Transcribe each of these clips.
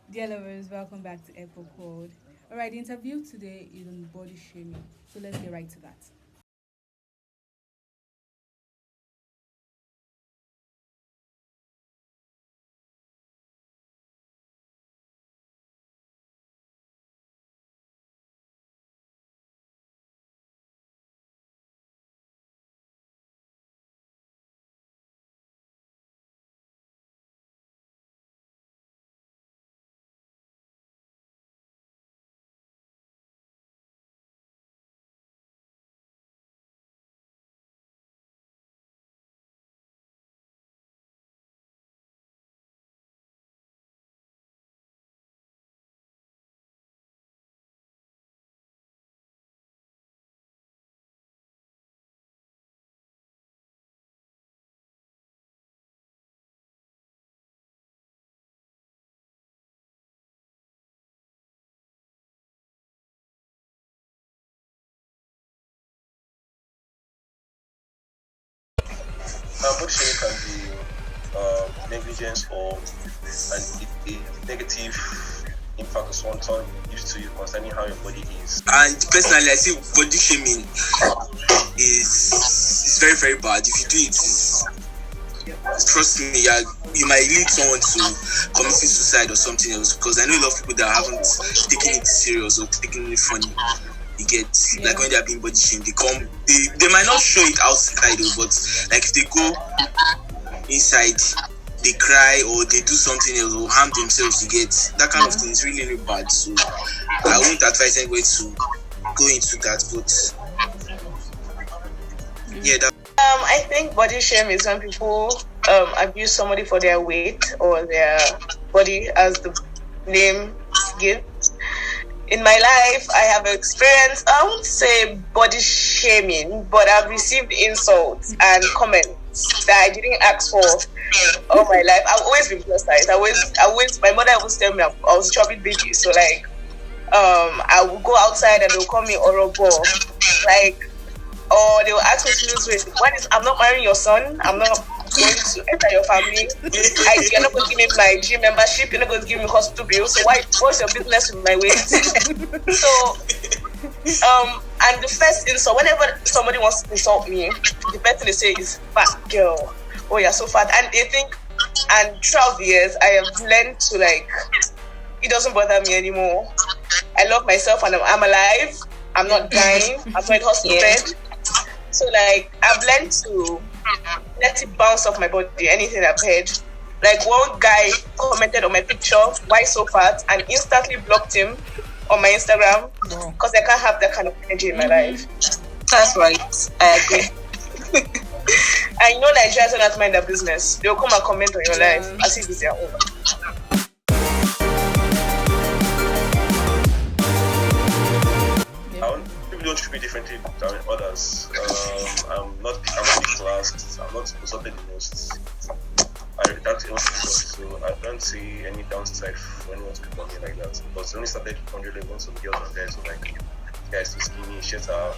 Dear lovers, welcome back to Echo Code. All right, the interview today is on body shaming. So let's get right to that. Body shaming can be negligence or a negative impact of someone used to you concerning how your body is. And personally, I see body shaming is very very bad. If you do it, trust me, you might lead someone to committing suicide or something else. Because I know a lot of people that haven't taken it serious or taken it funny. You get like when they are being body shamed, they might not show it outside, but like if they go inside, they cry or they do something else or harm themselves. You get that kind of thing is really really bad. So I won't advise anybody to go into that, but yeah, that. I think body shame is when people abuse somebody for their weight or their body, as the name gives. In my life, I have experienced, I won't say body shaming, but I've received insults and comments that I didn't ask for all my life. I've always been plus size. My mother always tell me I was a chubby baby. So I would go outside and they'll call me Orobo. Or they will ask me to lose weight. I'm not marrying your son. I'm not going to enter your family. You're not going to give me my gym membership. You're not going to give me hospital bills. So what's your business with my weight? And the first insult, whenever somebody wants to insult me, the first thing they say is fat girl. Oh, you're so fat. And they think, and throughout the years, I have learned to it doesn't bother me anymore. I love myself and I'm alive. I'm not dying. I'm not in hospital bed. So I've learned to let it bounce off my body, anything I've heard. One guy commented on my picture, why so fat, and instantly blocked him on my Instagram because I can't have that kind of energy in my life. That's right. I agree. And Nigerians don't have to mind their business. They'll come and comment on your life as if it's their own. People don't treat me differently than others. I'm not the class. I'm not consulted the most. That's also so I don't see any downside for anyone to come here like that. Because when we started 100 levels, some girls on there, so guys too skinny, shit out,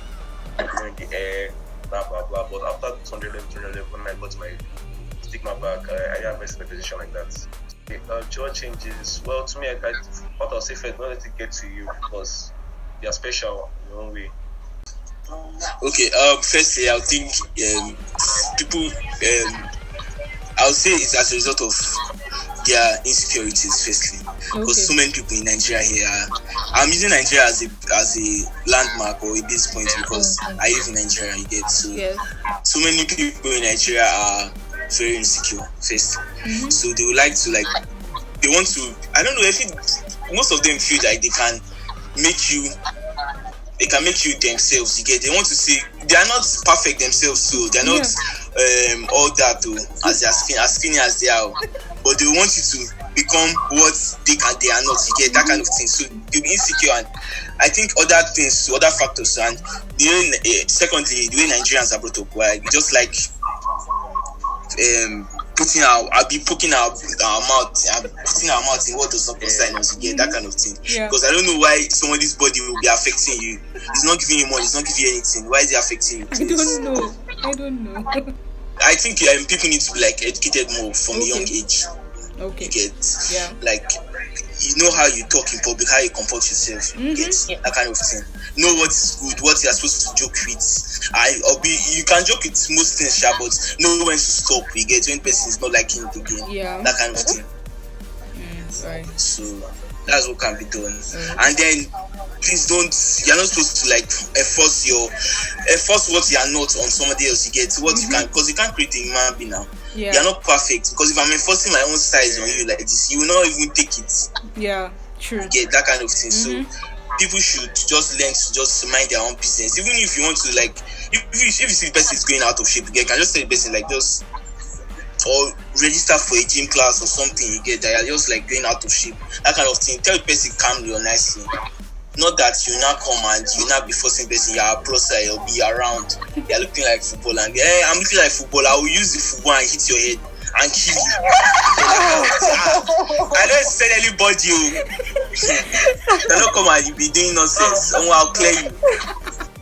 in the air, blah blah blah. But after 200 level, when I got my stigma back, I have a position like that. Job changes. Well, to me, what I'll say first, don't let it get to you because you're special in your own way. Okay. Firstly, I think people. I'll say it's as a result of their insecurities. Firstly, because so many people in Nigeria here. I'm using Nigeria as a landmark or a base point because I live in Nigeria. You get so many people in Nigeria are very insecure. First, so they would like to they want to. I don't know if most of them feel like they can make you themselves. You get, they want to say they are not perfect themselves, so they're not all that though, as skinny as they are, but they want you to become what they are not. You get that kind of thing, so they'll be insecure. And I think other factors, and secondly, the way Nigerians are brought up, where we just poking our mouth in what does not concern us. You get that kind of thing. Because I don't know why somebody's body will be affecting you. It's not giving you money. It's not giving you anything. Why is it affecting you? I don't know. I think people need to be educated more from a young age. You get know how you talk in public, how you comport yourself, you get that kind of thing. Know what is good, what you are supposed to joke with. You can joke with most things, but know when to stop. You get when person is not liking it again. Yeah. That kind of thing. Right. So that's what can be done. And then please don't. You're not supposed to like enforce what you are not on somebody else. You get what you can, because you can't create a human being now. Yeah. You're not perfect, because if I'm enforcing my own size on you like this, you will not even take it. Yeah. True. You get that kind of thing. So people should just learn to just mind their own business. Even if you want to like, if you see the person is going out of shape, you can just tell the person like just, or register for a gym class or something. You get that you're just like going out of shape, that kind of thing. Tell the person calmly or nicely. Not that you now come and you now be forcing the person. You're a pro side, you'll be around. You're looking like football and I'm looking like football. I will use the football and hit your head and kill you. I don't send anybody. They don't come and you be doing nonsense. I'll clear you.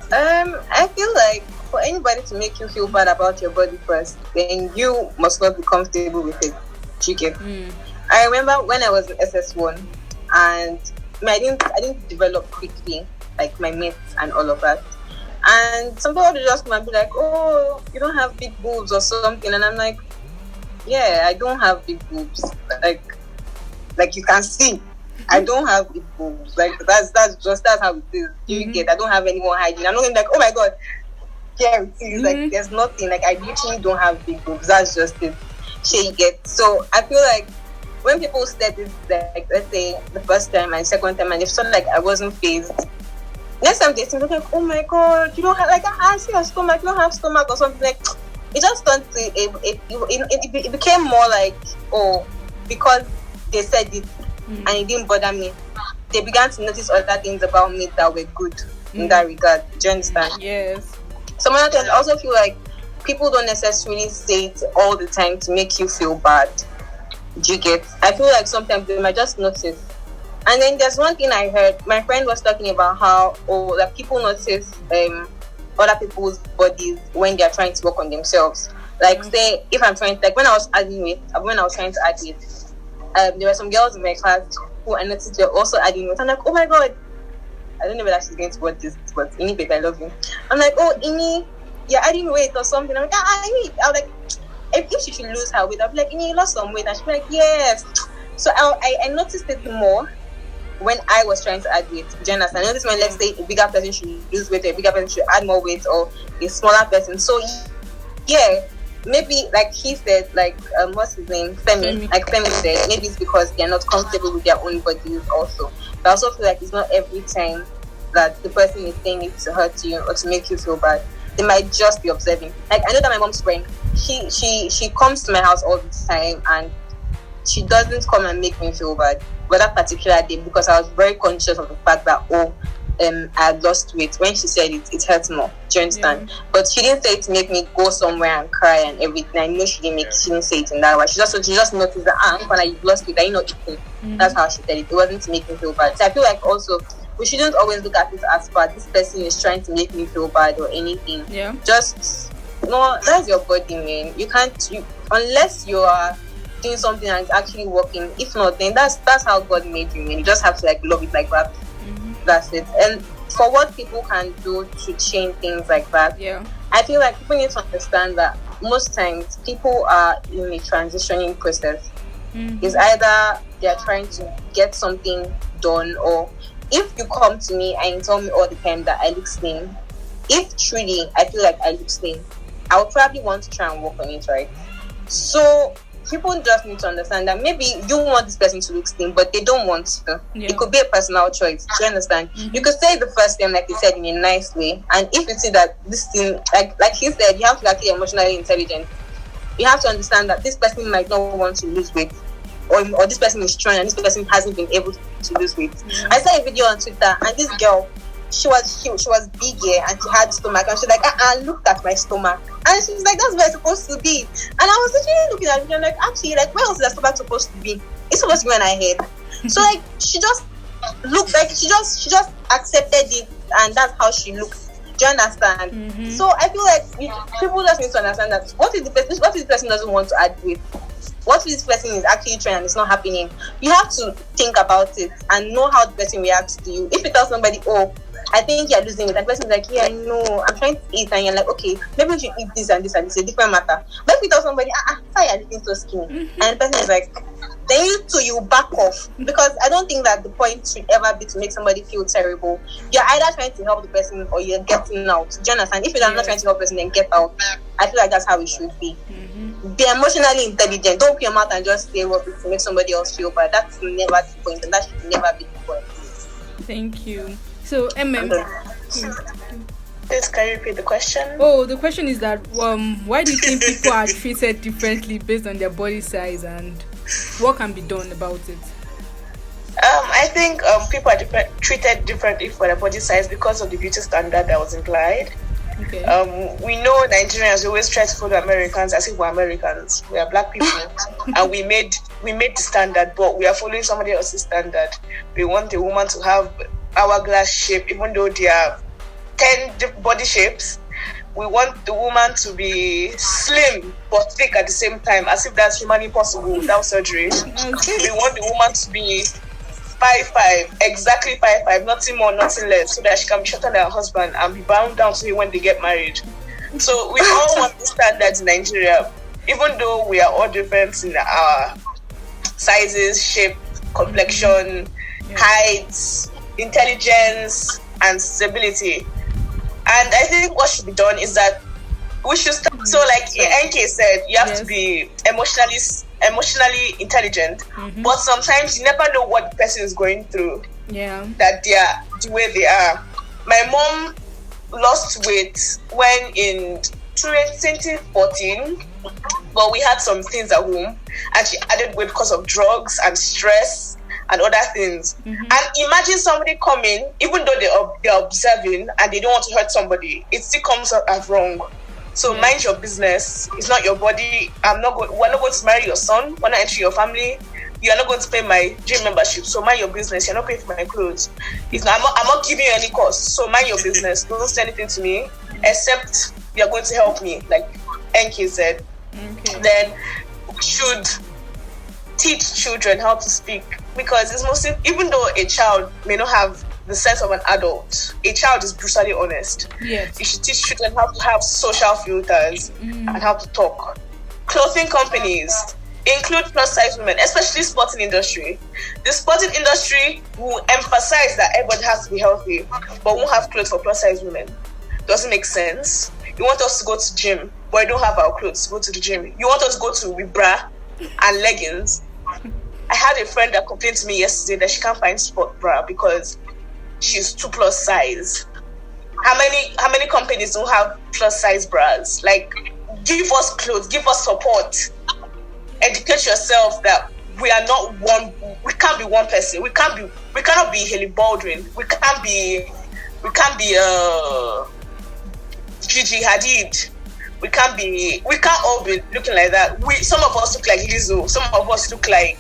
I feel like for anybody to make you feel bad about your body first, then you must not be comfortable with it. Chicken. I remember when I was in SS1 and I didn't develop quickly, like my mates and all of that. And somebody would just come and be like, "Oh, you don't have big boobs or something," and I'm like, "Yeah, I don't have big boobs. Like you can see, I don't have big boobs. Like that's how it is. You get? I don't have any more hygiene. I'm not gonna be like, oh my god, yeah, it is. Like there's nothing. Like I literally don't have big boobs. That's just it. You get? So I feel like when people said this, like let's say the first time and second time, and if something like I wasn't phased, next time they think like, oh my god, you don't have like I see your stomach, you don't have stomach or something. Like it just turned to it became more like, oh, because they said it and it didn't bother me, they began to notice other things about me that were good in that regard. Do you understand? Yes. Some other things, I also feel like people don't necessarily say it all the time to make you feel bad. Do you get? I feel like sometimes they might just notice. And then there's one thing I heard. My friend was talking about how that people notice other people's bodies when they're trying to work on themselves. Like say if I'm trying, like when I was trying to add weight, there were some girls in my class who I noticed they're also adding weight. I'm like, oh my god, I don't know whether she's going to watch this, but Ini, babe, I love you. I'm like, oh Ini, you're adding weight or something. I'm like, I was like, if she should lose her weight, I'll be like, you lost some weight, and she'll be like, yes. So I noticed it more when I was trying to add weight. I noticed when, let's say, a bigger person should lose weight, or a bigger person should add more weight, or a smaller person. So yeah, maybe like he said, like what's his name, Femi. Like Femi said, maybe it's because they're not comfortable with their own bodies also. But I also feel like it's not every time that the person is saying it to hurt you or to make you feel bad. They might just be observing. Like I know that my mom's friend, she comes to my house all the time and she doesn't come and make me feel bad. But that particular day, because I was very conscious of the fact that I had lost weight. When she said it hurts more. Do you understand? Yeah. But she didn't say it to make me go somewhere and cry and everything. I know she didn't say it in that way. She just noticed that Nkwanna, you've lost weight, are you not eating? That's how she said it. It wasn't to make me feel bad. So I feel like also we shouldn't always look at it as bad. This person is trying to make me feel bad or anything. Yeah. Just no, that's your body, man. You can't unless you are doing something and it's actually working. If not, then that's how God made you, man. You just have to like love it like that. That's it. And for what people can do to change things like that, I feel like people need to understand that most times people are in a transitioning process. It's either they're trying to get something done, or if you come to me and you tell me all the time that I look slim, if truly I feel like I look slim, I would probably want to try and work on it, right? So people just need to understand that maybe you want this person to look slim, but they don't want to. It could be a personal choice. Do you understand? You could say the first thing, like you said, in a nice way. And if you see that this thing, like he said, you have to be actually emotionally intelligent. You have to understand that this person might not want to lose weight, or this person is strong and this person hasn't been able to lose weight. I saw a video on Twitter, and this girl, she was big, and she had stomach, and she's like, look at my stomach, and she's like, that's where it's supposed to be. And I was literally looking at it, and I'm like, actually, like, where else is that stomach supposed to be? It's supposed to be on her head. So like, she just looked like she just accepted it, and that's how she looked. Do you understand? So I feel like people just need to understand that what if the person doesn't want to add weight? what if this person is actually trying and it's not happening? You have to think about it and know how the person reacts to you. If you tell somebody, oh, I think you're losing it, and the person is like, yeah, no, I'm trying to eat, and you're like, okay, maybe we should eat this and this and this, a different matter. But if you tell somebody, why are you looking so skinny? And the person is like, then you back off, because I don't think that the point should ever be to make somebody feel terrible. You're either trying to help the person or you're getting out. Do you understand? If you're not trying to help the person, then get out. I feel like that's how it should be. Be emotionally intelligent. Don't put your mouth and just say what to make somebody else feel bad. That's never the point, and that should never be the point. Thank you. So, Emem. Please, can you repeat the question? Oh, the question is that why do you think people are treated differently based on their body size, and what can be done about it? I think people are treated differently for their body size because of the beauty standard that was implied. Okay. We know Nigerians always try to follow Americans as if we're Americans. We are black people, and we made the standard, but we are following somebody else's standard. We want the woman to have hourglass shape, even though there are 10 body shapes. We want the woman to be slim but thick at the same time, as if that's humanly possible without surgery. We want the woman to be 5'5", exactly 5'5", nothing more, nothing less, so that she can be shorter than her husband and be bound down to him when they get married. So we all want the standards in Nigeria, even though we are all different in our sizes, shape, complexion, heights, intelligence, and stability. And I think what should be done is that we should start. So, like NK said, you have to be emotionally intelligent, but sometimes you never know what the person is going through. Yeah, that they are the way they are. My mom lost weight when in 2014, but we had some things at home, and she added weight because of drugs and stress and other things. And imagine somebody coming, even though they're observing and they don't want to hurt somebody, it still comes out as wrong. So mind your business. It's not your body. We're not going to marry your son. We're not entering your family. You are not going to pay my gym membership. So mind your business. You're not paying for my clothes. I'm not giving you any cost. So mind your business. Don't say anything to me except you're going to help me, like NK said. Okay. Then we should teach children how to speak, because it's mostly, even though a child may not have the sense of an adult, a child is brutally honest. Yes. You should teach children how to have social filters and how to talk. Clothing companies include plus size women, especially sporting industry. The sporting industry will emphasize that everybody has to be healthy, but won't have clothes for plus size women. Doesn't make sense. You want us to go to gym, but you don't have our clothes to go to the gym. You want us to go to with bra and leggings. I had a friend that complained to me yesterday that she can't find sport bra because she's 2+ size. How many companies don't have plus size bras? Like, give us clothes, give us support. Educate yourself that we are not one. We can't be one person. We cannot be Haley Baldwin. We can't be Gigi Hadid. We can't all be looking like that. Some of us look like Lizzo. Some of us look like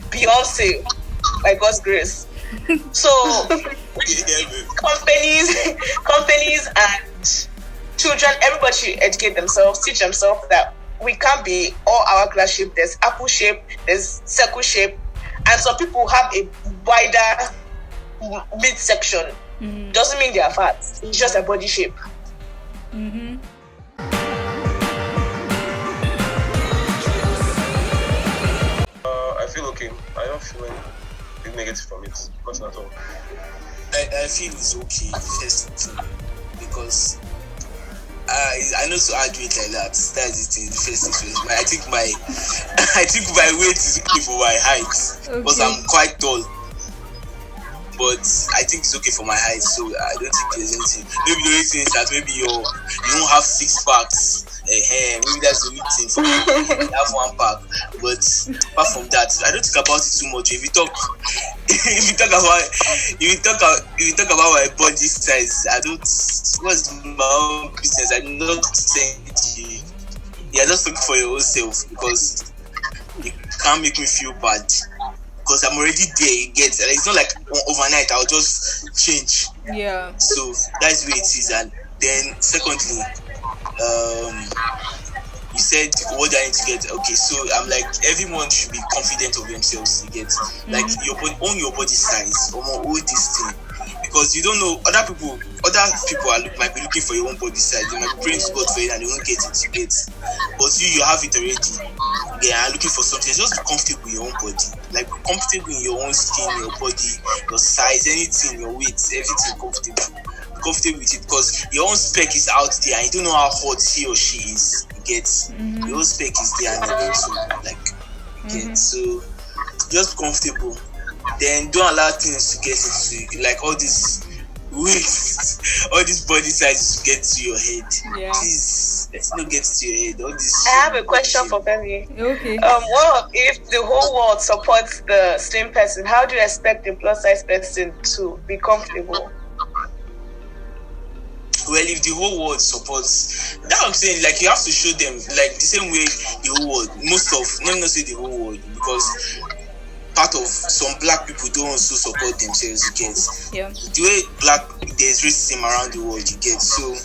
Beyonce, by God's grace. So companies and children, everybody should educate themselves, teach themselves that we can't be all hourglass shape. There's apple shape, there's circle shape, and some people have a wider midsection. Doesn't mean they are fat. It's just a body shape. I feel okay. I don't feel anything negative from it. Nothing at all. I feel it's okay, first, because I know to argue it like that. That is it in the first instance. I think my weight is okay for my height, because I'm quite tall. But I think it's okay for my height, so I don't think there's anything. Maybe the only thing is that maybe you don't have 6 packs. Maybe that's the only thing for me. You have 1 pack. But apart from that, I don't think about it too much. If you talk about my body size, I don't. What's my own business? I'm not saying to you. You're just looking for your own self, because you can't make me feel bad. Because I'm already there, it's not like overnight I'll just change. Yeah. So that's where it is. And then secondly, you said what I need to get. Okay, so I'm like, everyone should be confident of themselves. You get like own your body size or more all this thing, because you don't know other people might be looking for your own body size. They might be praying to God for it and they won't get it. You get, but you have it already. They are looking for something. Just be comfortable in your own body. Like, be comfortable in your own skin, your body, your size, anything, your weight, everything comfortable. Be comfortable with it, because your own spec is out there and you don't know how hot he or she is. You get, your own spec is there and you're going to like get. So just be comfortable. Then don't allow things to get into you, like all this weight, all this body size to get to your head. Yeah. Please, let's not get to your head. All this. I have a question for Femi. Okay. What if the whole world supports the slim person? How do you expect the plus size person to be comfortable? Well, if the whole world supports, that I'm saying, like, you have to show them, like, the same way the whole world, let me not say the whole world, because part of some black people don't also support themselves, you get. Yeah. The way there's racism around the world, you get. So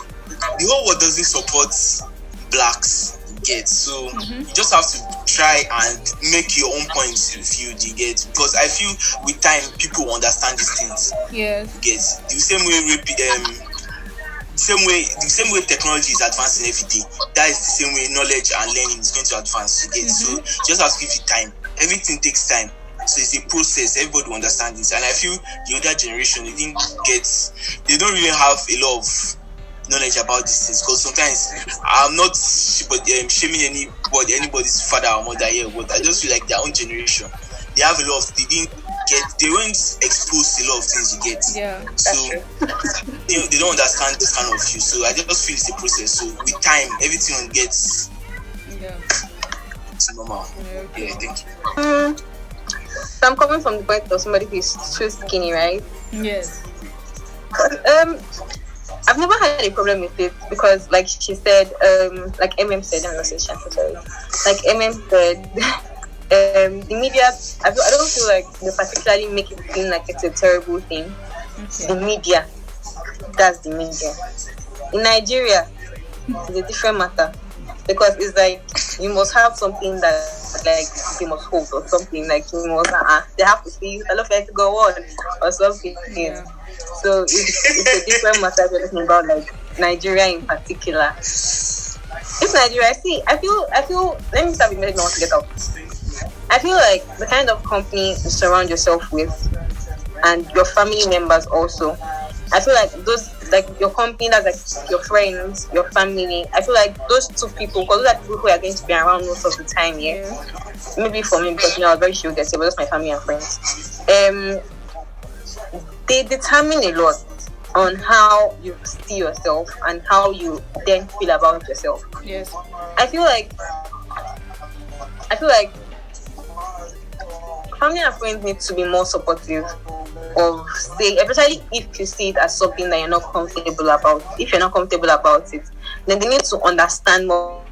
the whole world doesn't support blacks, you get. So you just have to try and make your own points viewed, you get. Because I feel with time people understand these things. Yes. You get. The same way technology is advancing every day, that is the same way knowledge and learning is going to advance, you get. So just have to give it time. Everything takes time. So it's a process. Everybody will understand this. And I feel the older generation, they don't really have a lot of knowledge about these things. Because sometimes I'm not shaming anybody's father or mother here, but I just feel like their own generation, they have a lot of, they weren't exposed to a lot of things, you get. Yeah. So they don't understand this kind of view. So I just feel it's a process. So with time, everything will get to normal. Okay. Yeah, thank you. So I'm coming from the point of somebody who's too skinny, right? Yes. I've never had a problem with it because, like she said, like Emem said, I'm not saying Shanta, sorry. Like Emem said, the media, I don't feel like they particularly make it seem like it's a terrible thing. Okay. The media, that's the media. In Nigeria, it's a different matter because it's like you must have something that like they must hold or something, like you must they have to see I love it to go on or something. Yeah. So it's a different matter we're talking about, like Nigeria in particular. If Nigeria, I feel let me start with maybe I want to get out. I feel like the kind of company you surround yourself with and your family members also, I feel like those, like your company, that's like your friends, your family, I feel like those two people, because those are people who are going to be around most of the time, yeah. Maybe for me, because I was very sure that it was just my family and friends. They determine a lot on how you see yourself and how you then feel about yourself. Yes. I feel like family and friends need to be more supportive of, say, especially if you see it as something that you're not comfortable about. If you're not comfortable about it, then they need to understand more.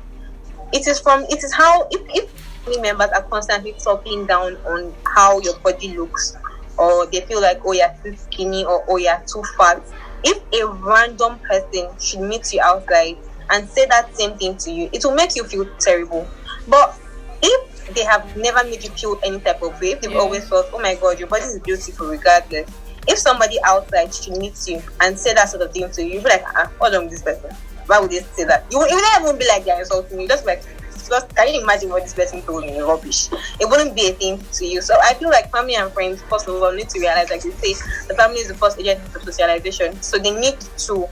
It is how if family members are constantly talking down on how your body looks, or they feel like, oh, you're too skinny, or oh, you're too fat. If a random person should meet you outside and say that same thing to you, it will make you feel terrible. But if they have never made you feel any type of way, if they've always thought, oh my God, your body is beautiful regardless. If somebody outside should meet you and say that sort of thing to you, you'll be like, hold on with this person. Why would they say that? You wouldn't even be like, they're insulting me. Just like, can you imagine what this person told me? Rubbish. It wouldn't be a thing to you. So I feel like family and friends, first of all, need to realize, like you say, the family is the first agent of socialization. So they need to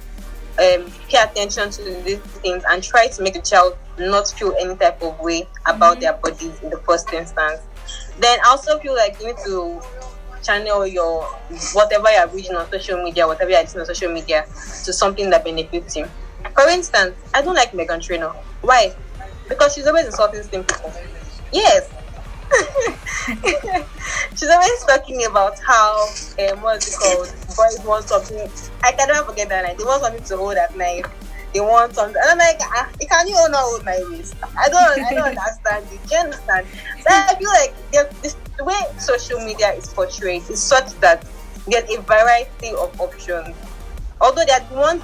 pay attention to these things and try to make the child not feel any type of way about their bodies in the first instance. Then I also feel like you need to channel your whatever you're reading on social media, whatever you're listening on social media, to something that benefits you. For instance, I don't like Megan Trainor. Why? Because she's always insulting slim people. Yes. She's always talking about how what's it called? Boys want something. I can never forget that night. They want something to hold at night. They want something. And I'm like, can you not hold my waist? I don't understand it. Do you understand? So I feel like the way social media is portrayed is such that there's a variety of options. Although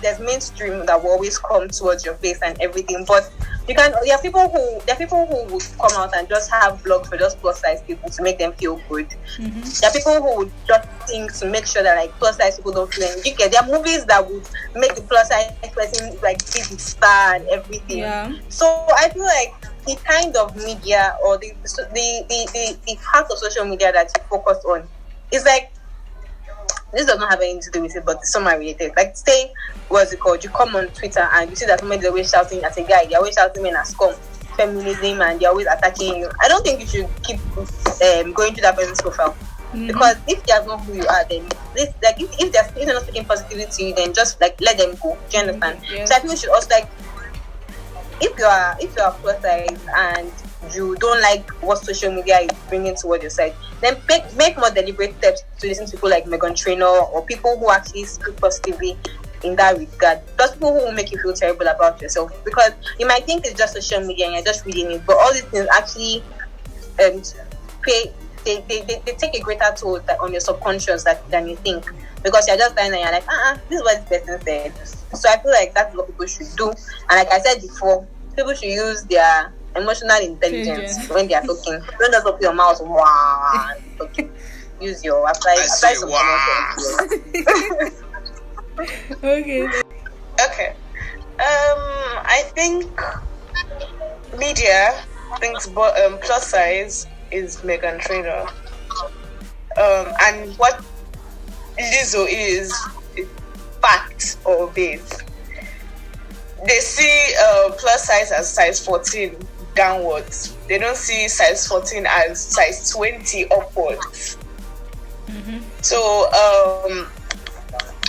there's mainstream that will always come towards your face and everything, but There are people who would come out and just have blogs for just plus size people to make them feel good. There are people who would just think to make sure that like plus size people don't feel any. There are movies that would make the plus size person like be the star and everything. Yeah. So I feel like the kind of media or the part of social media that you focus on is like, this does not have anything to do with it, but it's somehow related. Like, say, what's it called? You come on Twitter and you see that somebody's always shouting at a guy, they're always shouting men as scum, feminism, and they're always attacking you. I don't think you should keep going to that person's profile. Because if that's not who you are, then this, like, if they're not speaking positively to you, then just like let them go. Do you understand? Yeah. So I think we should also like, if you are plus size and you don't like what social media is bringing towards your side, then make more deliberate steps to listen to people like Meghan Trainor or people who actually speak positively in that regard. Those people who will make you feel terrible about yourself, because you might think it's just social media and you're just reading it, but all these things actually they take a greater toll on your subconscious than you think, because you're just lying and you're like, this is what this person said. So I feel like that's what people should do. And like I said before, people should use their emotional intelligence when they are talking. Don't just open your mouth and talking. Use your apply some Okay. I think media thinks plus size is Meghan Trainor. And what Lizzo is fact or base. They see plus size as size 14 downwards. They don't see size 14 as size 20 upwards. So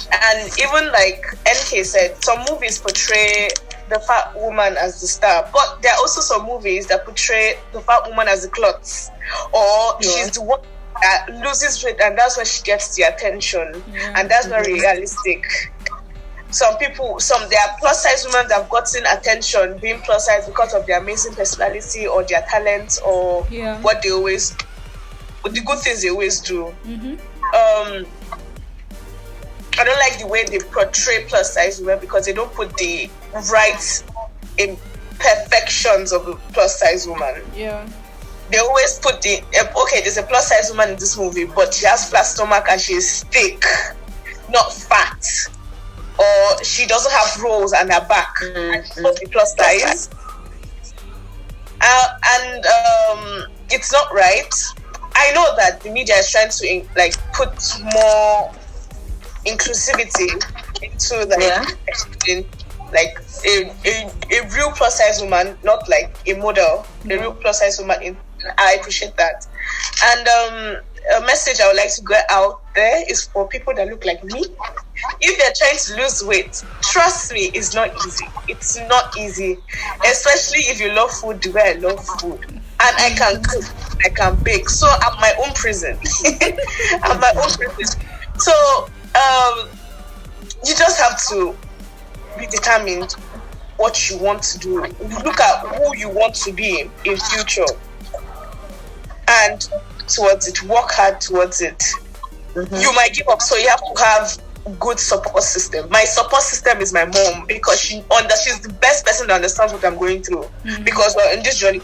and even like NK said, some movies portray the fat woman as the star, but there are also some movies that portray the fat woman as the klutz, or she's the one that loses weight and that's when she gets the attention, and that's not realistic. There are plus size women that have gotten attention being plus size because of their amazing personality or their talent or what they always, the good things they always do. I don't like the way they portray plus size women because they don't put the right imperfections of a plus size woman. Yeah. They always put there's a plus size woman in this movie, but she has flat stomach and she is thick, not fat. Or she doesn't have rolls on her back, and she's supposed to be plus size. And it's not right. I know that the media is trying to put more inclusivity into a real plus size woman, not like a model, a real plus size woman. I appreciate that. And a message I would like to get out there is for people that look like me. If they're trying to lose weight, trust me, it's not easy. It's not easy, especially if you love food the way I love food. And I can cook, I can bake. So I'm my own prison. I'm my own prison. So you just have to be determined what you want to do. Look at who you want to be in future, and towards it, work hard towards it. You might give up, so you have to have good support system. My support system is my mom, because she's the best person that understands what I'm going through, because we're in this journey.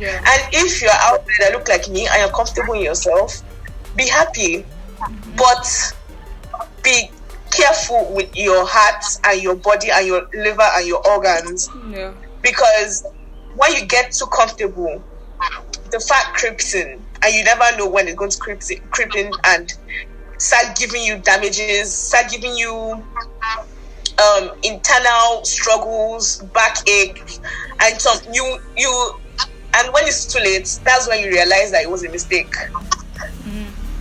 And if you're out there that look like me and you're comfortable in yourself, be happy, but be careful with your heart and your body and your liver and your organs, because when you get too comfortable, the fat creeps in, and you never know when it's going to creep in and start giving you damages, start giving you internal struggles, backache, and and when it's too late, that's when you realize that it was a mistake.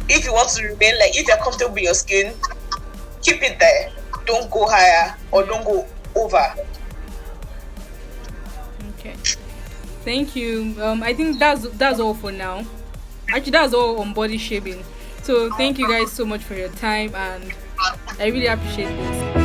If you want to remain, if you're comfortable with your skin, keep it there. Don't go higher or don't go over. Okay. Thank you. I think that's all for now. Actually, that's all on body shaming. So thank you guys so much for your time, and I really appreciate this.